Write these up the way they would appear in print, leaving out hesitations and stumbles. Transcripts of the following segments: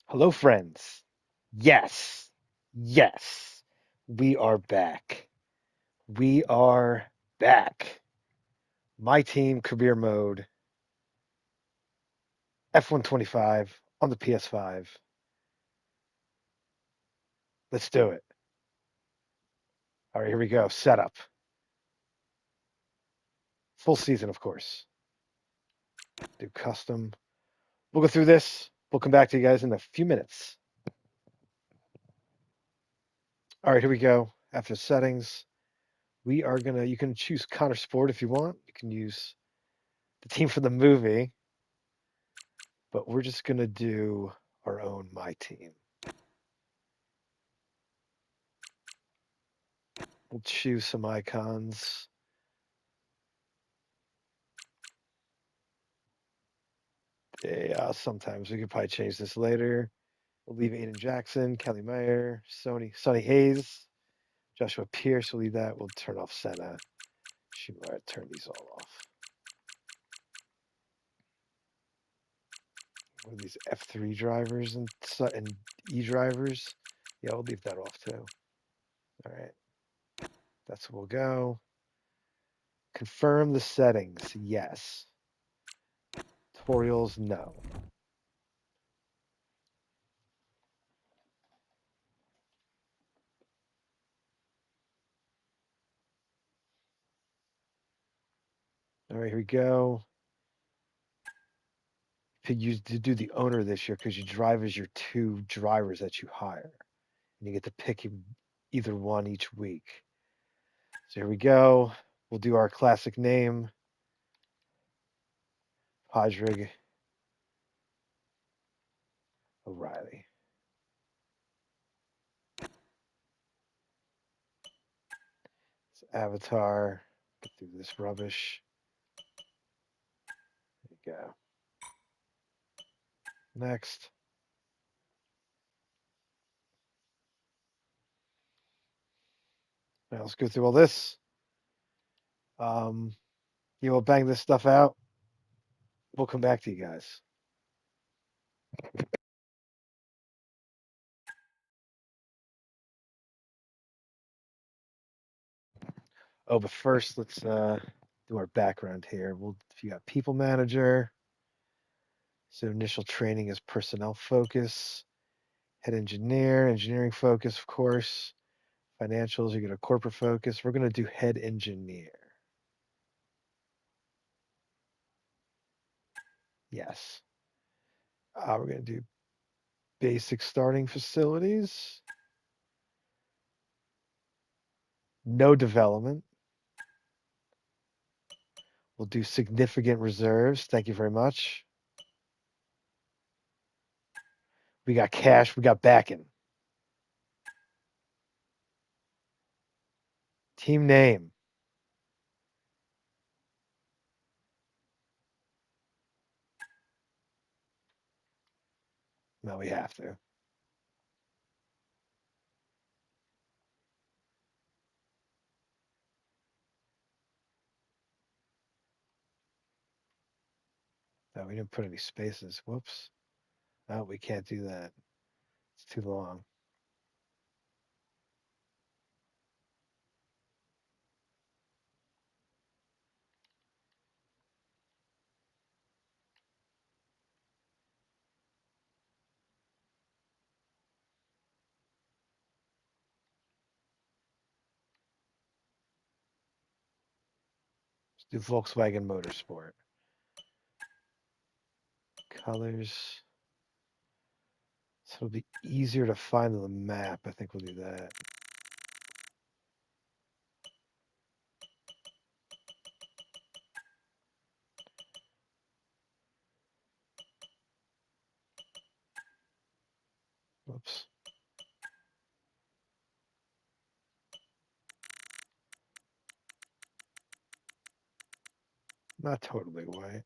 Hello, friends. Yes, yes, we are back. We are back. My team career mode, F125 on the PS5. Let's do it. All right, here we go. Setup. Full season, of course. Do custom. We'll go through this. We'll come back to you guys in a few minutes. All right, here we go. After settings, you can choose Counter Sport if you want. You can use the team from the movie, but we're just going to do our own My Team. We'll choose some icons. Yeah, sometimes we could probably change this later. We'll leave Aiden Jackson, Kelly Mayer, Sonny Hayes, Joshua Pierce. We'll leave that. We'll turn off Senna. Turn these all off. What are these F3 drivers and E drivers? Yeah, we'll leave that off too. All right, that's where we'll go. Confirm the settings. Yes. Tutorials. No. All right, here we go. To do the owner this year because you drive as your two drivers that you hire, and you get to pick either one each week. So here we go. We'll do our classic name, Podrig O'Reilly. So avatar. Get through this rubbish. There you go. Next. Now let's go through all this. We'll bang this stuff out. We'll come back to you guys. Oh, but first let's do our background here. If you got people manager. So initial training is personnel focus, head engineer, engineering focus, of course. Financials, you get a corporate focus. We're going to do head engineer. Yes. We're going to do basic starting facilities. No development. We'll do significant reserves. Thank you very much. We got cash. We got backing. Team name. No, we have to. No, we didn't put any spaces. Whoops. No, we can't do that. It's too long. Let's do Volkswagen Motorsport. Colors. So it'll be easier to find on the map. I think we'll do that. Whoops. Not totally white.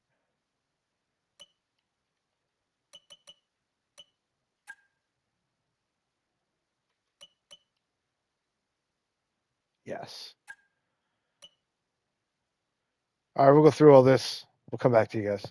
Yes. All right, we'll go through all this. We'll come back to you guys.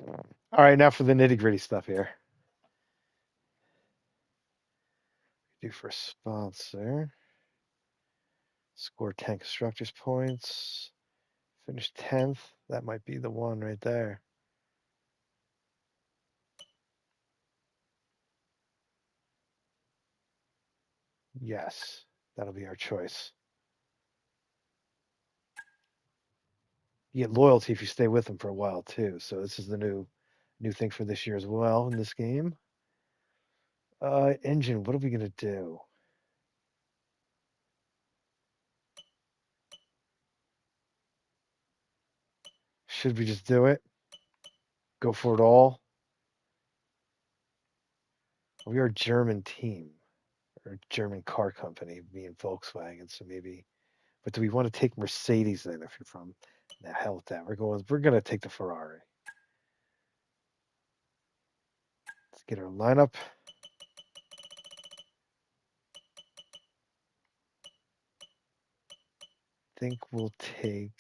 All right, now for the nitty gritty stuff here. Do for a sponsor. Score 10 constructors points. Finish 10th. That might be the one right there. Yes, that'll be our choice. You get loyalty if you stay with them for a while too. So this is the new thing for this year as well in this game. Engine, what are we gonna do? Should we just do it? Go for it all? We are a German team or a German car company, being Volkswagen. So maybe, but do we want to take Mercedes then? If you're from, the hell with that. We're gonna take the Ferrari. Let's get our lineup. Think we'll take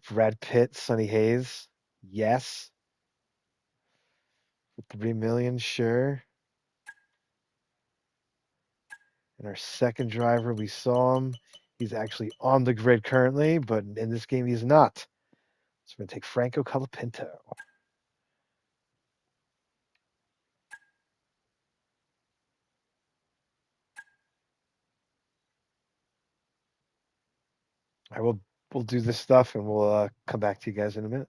Brad Pitt, Sonny Hayes. Yes. 3 million, sure. And our second driver, we saw him. He's actually on the grid currently, but in this game he's not. So we're gonna take Franco Colapinto. We'll do this stuff and we'll come back to you guys in a minute.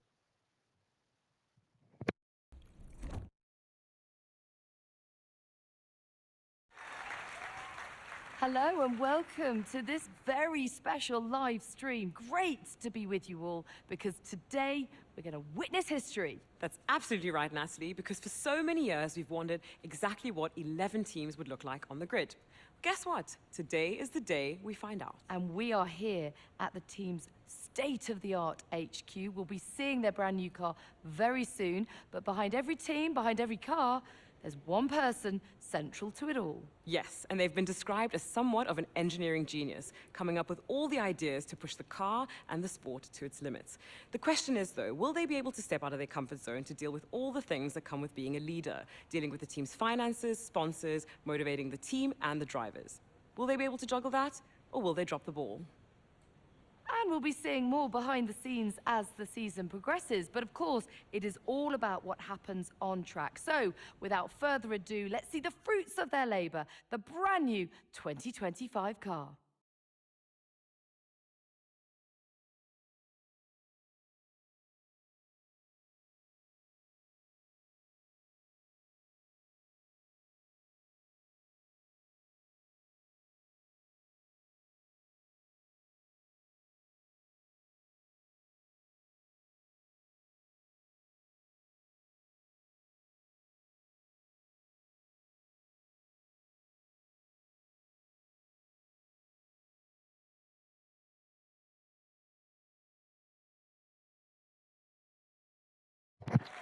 Hello and welcome to this very special live stream. Great to be with you all because today we're going to witness history. That's absolutely right, Natalie, because for so many years we've wondered exactly what 11 teams would look like on the grid. Guess what? Today is the day we find out. And we are here at the team's state-of-the-art HQ. We'll be seeing their brand new car very soon, but behind every team, behind every car, there's one person central to it all. Yes, and they've been described as somewhat of an engineering genius, coming up with all the ideas to push the car and the sport to its limits. The question is, though, will they be able to step out of their comfort zone to deal with all the things that come with being a leader, dealing with the team's finances, sponsors, motivating the team and the drivers? Will they be able to juggle that, or will they drop the ball? And we'll be seeing more behind the scenes as the season progresses. But of course, it is all about what happens on track. So, without further ado, let's see the fruits of their labor, the brand new 2025 car.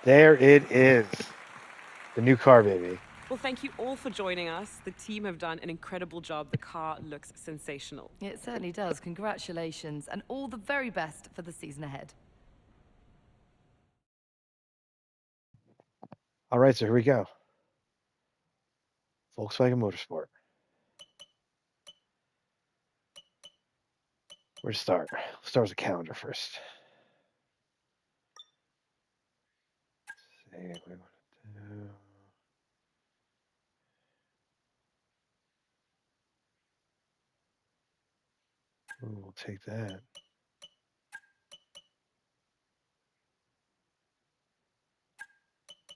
There it is. The new car, baby. Well, thank you all for joining us. The team have done an incredible job. The car looks sensational. It certainly does. Congratulations, and all the very best for the season ahead. All right, so here we go. Volkswagen Motorsport. Where to start? Let's start with the calendar first. Let's see what we want to do. Ooh, we'll take that.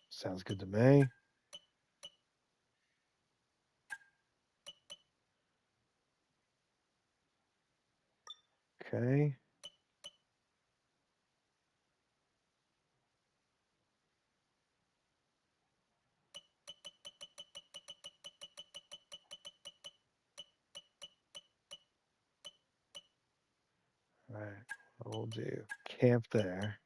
Sounds good to me. Okay. All right. We'll do camp there.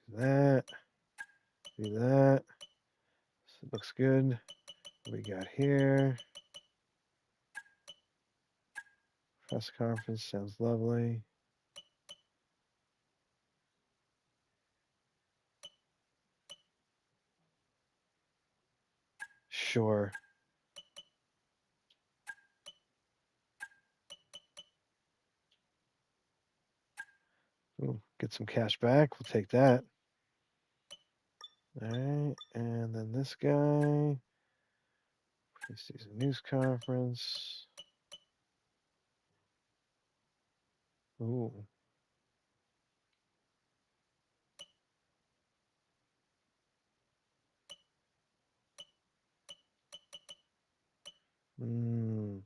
Do that. Do that. So it looks good. What we got here? Press conference sounds lovely. Sure. Ooh, get some cash back. We'll take that. All right, and then this guy. Preseason news conference. Ooh. Hmm.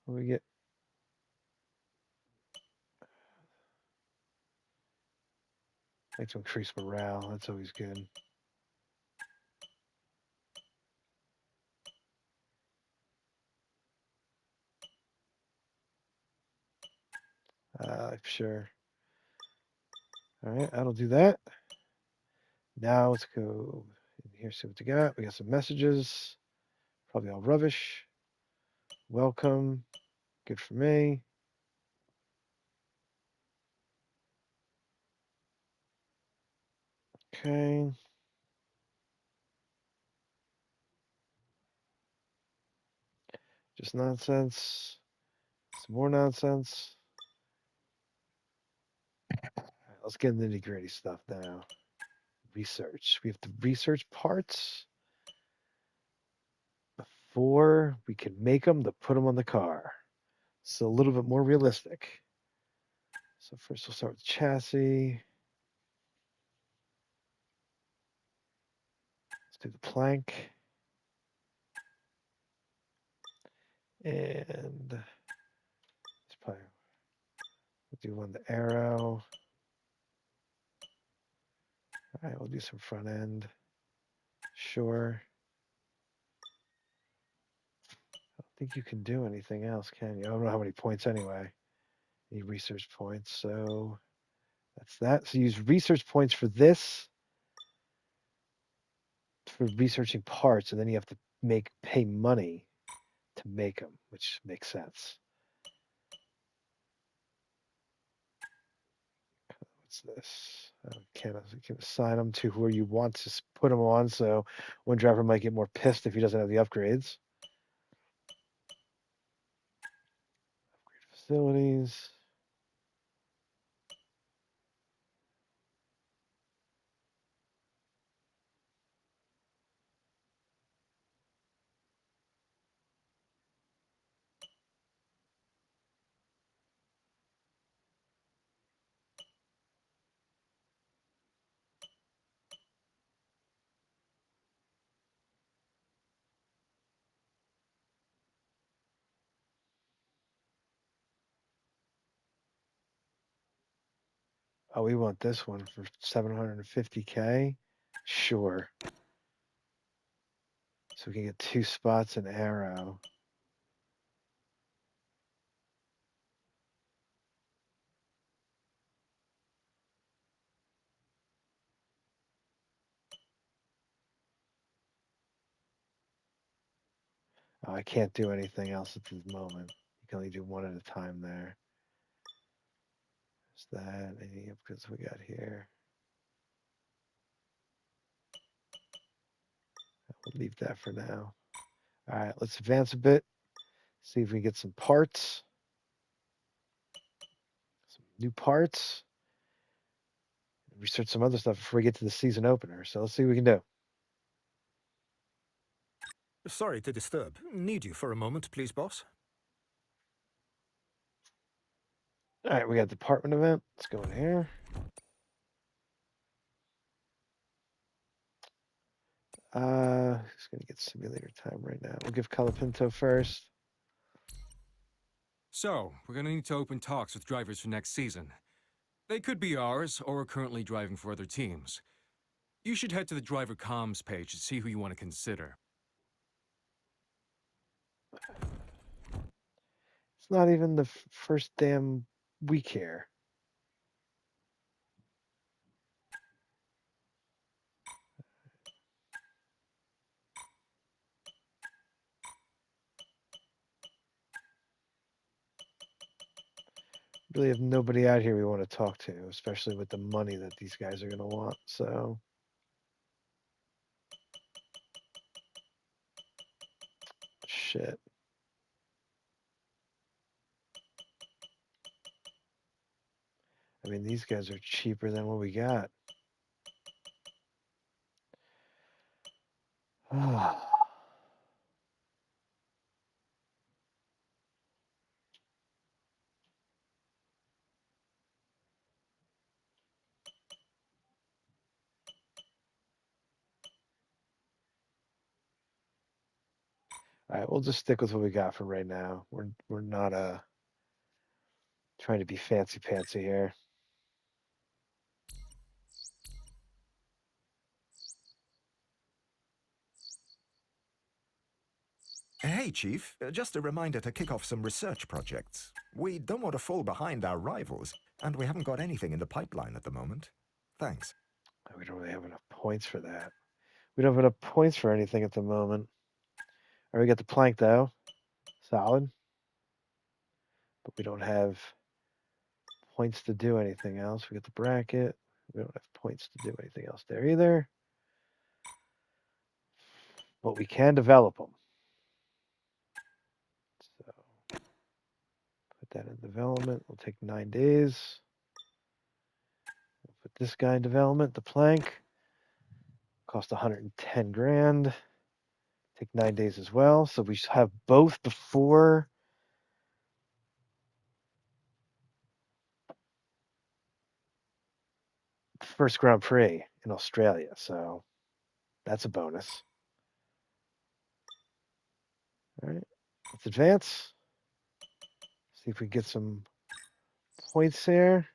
What do we get? Like to increase morale. That's always good. Sure. All right, that'll do that. Now let's go in here, see what we got. We got some messages. Probably all rubbish. Welcome. Good for me. Okay. Just nonsense. Some more nonsense. All right, let's get into the nitty gritty stuff now. Research. We have to research parts before we can make them to put them on the car. So a little bit more realistic. So first we'll start with chassis. Let's do the plank. And it's probably, we'll do one the arrow. All right, we'll do some front end. Sure. I don't think you can do anything else, can you? I don't know how many points anyway. Any research points. So that's that. So use research points for this, for researching parts, and then you have to pay money to make them, which makes sense. What's this? You can assign them to where you want to put them on. So one driver might get more pissed if he doesn't have the upgrades. Upgrade facilities. Oh, we want this one for 750K. Sure. So we can get 2 spots in arrow. Oh, I can't do anything else at the moment. You can only do one at a time there. Is that any upgrades we got here? We'll leave that for now. All right, let's advance a bit. See if we can get some parts. Some new parts. Research some other stuff before we get to the season opener. So let's see what we can do. Sorry to disturb. Need you for a moment, please, boss? All right, we got department event. Let's go in here. Just gonna get simulator time right now. We'll give Colapinto first. So, we're gonna need to open talks with drivers for next season. They could be ours, or are currently driving for other teams. You should head to the driver comms page to see who you want to consider. It's not even the first damn we care. Really have nobody out here we want to talk to, especially with the money that these guys are going to want. So shit. I mean, these guys are cheaper than what we got. All right, we'll just stick with what we got for right now. We're not trying to be fancy pantsy here. Hey, Chief. Just a reminder to kick off some research projects. We don't want to fall behind our rivals, and we haven't got anything in the pipeline at the moment. Thanks. We don't really have enough points for that. We don't have enough points for anything at the moment. All right, we got the plank though, solid, but we don't have points to do anything else. We got the bracket. We don't have points to do anything else there either. But we can develop them. So put that in development. We'll take 9 days. We'll put this guy in development, the plank. Cost 110 grand. Take 9 days as well. So we should have both before the first Grand Prix in Australia. So that's a bonus. All right, let's advance. See if we get some points here.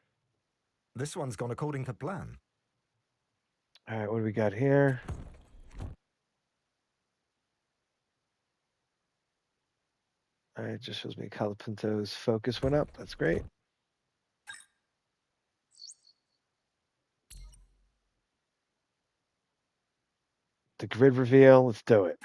This one's gone according to plan. All right, what do we got here? All right, it just shows me Calapinto's focus went up. That's great. The grid reveal, let's do it.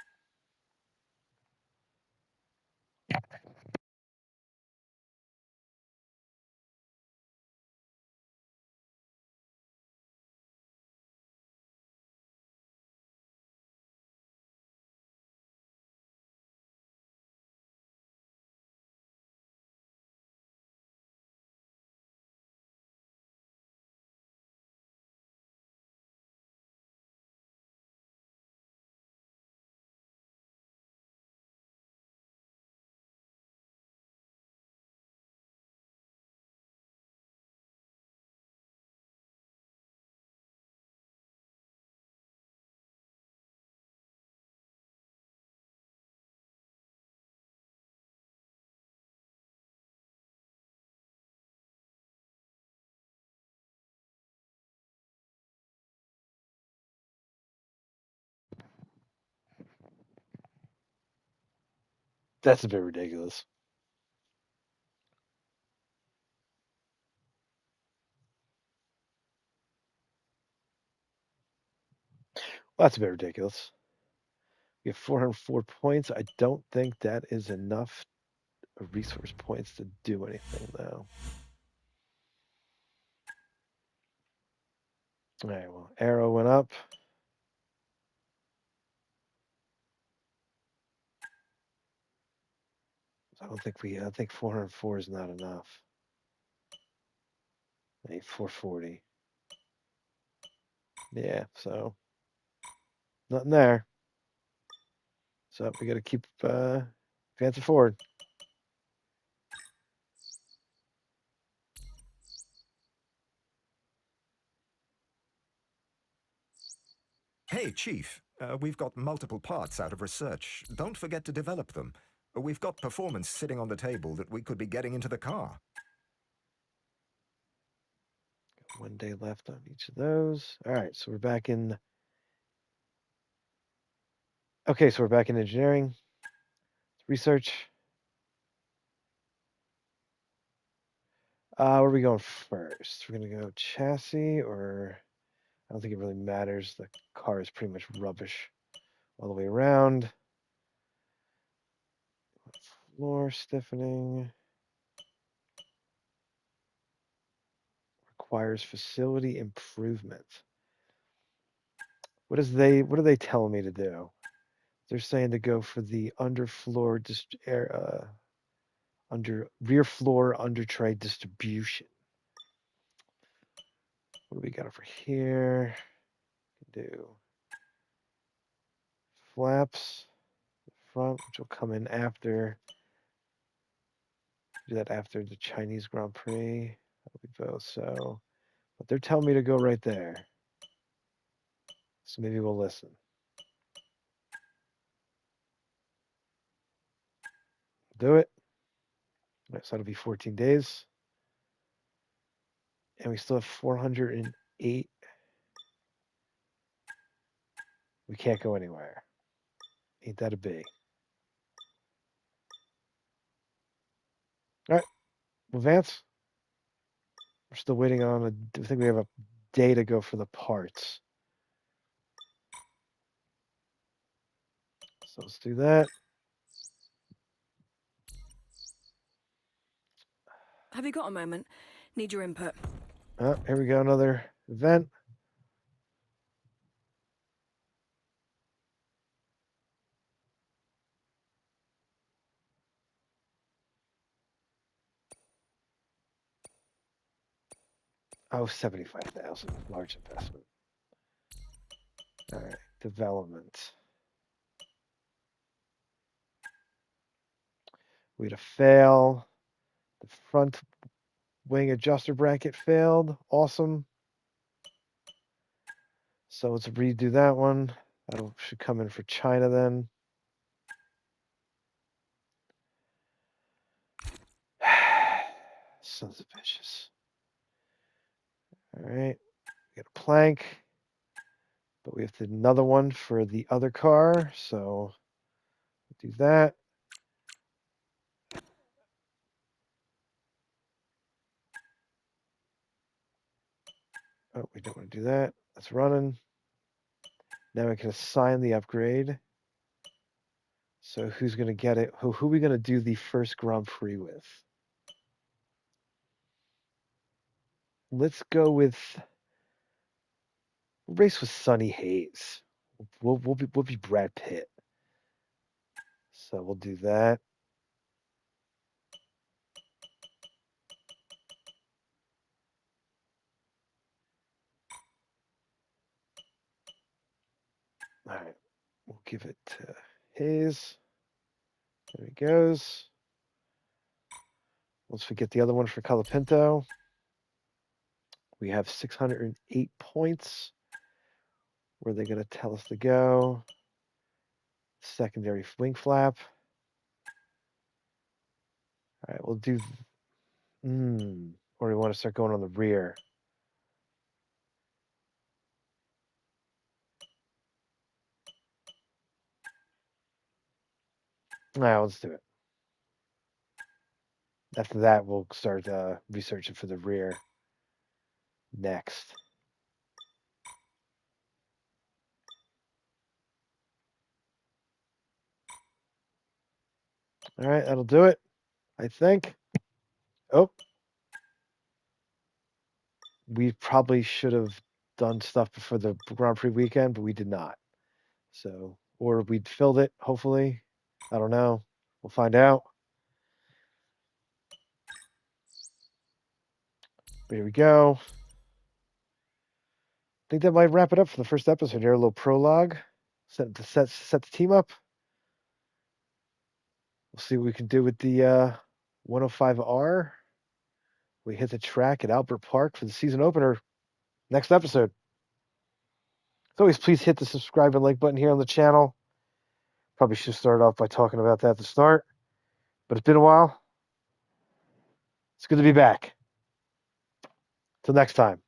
That's a bit ridiculous. Well, that's a bit ridiculous. We have 404 points. I don't think that is enough resource points to do anything, though. All right, well, arrow went up. I think 404 is not enough. I need 440. Yeah, so nothing there. So we got to keep advancing forward. Hey, Chief. We've got multiple parts out of research. Don't forget to develop them. We've got performance sitting on the table that we could be getting into the car. Got 1 day left on each of those. All right, so we're back in. Okay, so we're back in engineering, research. Where are we going first? We're gonna go chassis, or I don't think it really matters. The car is pretty much rubbish all the way around. Floor stiffening. Requires facility improvement. What are they telling me to do? They're saying to go for the underfloor rear floor under tray distribution. What do we got over here? Do flaps front, which will come in after. Do that after the Chinese Grand Prix. That'll be both. So, but they're telling me to go right there. So maybe we'll listen. Do it. So that'll be 14 days. And we still have 408. We can't go anywhere. Ain't that a B? All right. Advance. We're still waiting on I think we have a day to go for the parts. So let's do that. Have you got a moment? Need your input. Oh, here we go. Another event. Oh, 75,000. Large investment. All right. Development. We had a fail. The front wing adjuster bracket failed. Awesome. So let's redo that one. That should come in for China then. Sons of bitches. All right. We got a plank. But we have to another one for the other car. So do that. Oh, we don't want to do that. That's running. Now we can assign the upgrade. So who's going to get it? Who are we going to do the first Grand Prix with? Let's go with race with Sonny Hayes. We'll be Brad Pitt. So we'll do that. All right. We'll give it to Hayes. There he goes. Let's forget the other one for Colapinto. We have 608 points. Where are they going to tell us to go? Secondary wing flap. All right, we'll do. Or we want to start going on the rear. All right, let's do it. After that, we'll start researching for the rear next. All right, that'll do it, I think. Oh, we probably should have done stuff before the Grand Prix weekend, but we did not. So, or we'd filled it, hopefully. I don't know. We'll find out. But here we go. I think that might wrap it up for the first episode here. A little prologue. Set the team up. We'll see what we can do with the 105R. We hit the track at Albert Park for the season opener. Next episode. As always, please hit the subscribe and like button here on the channel. Probably should start off by talking about that at the start. But it's been a while. It's good to be back. Till next time.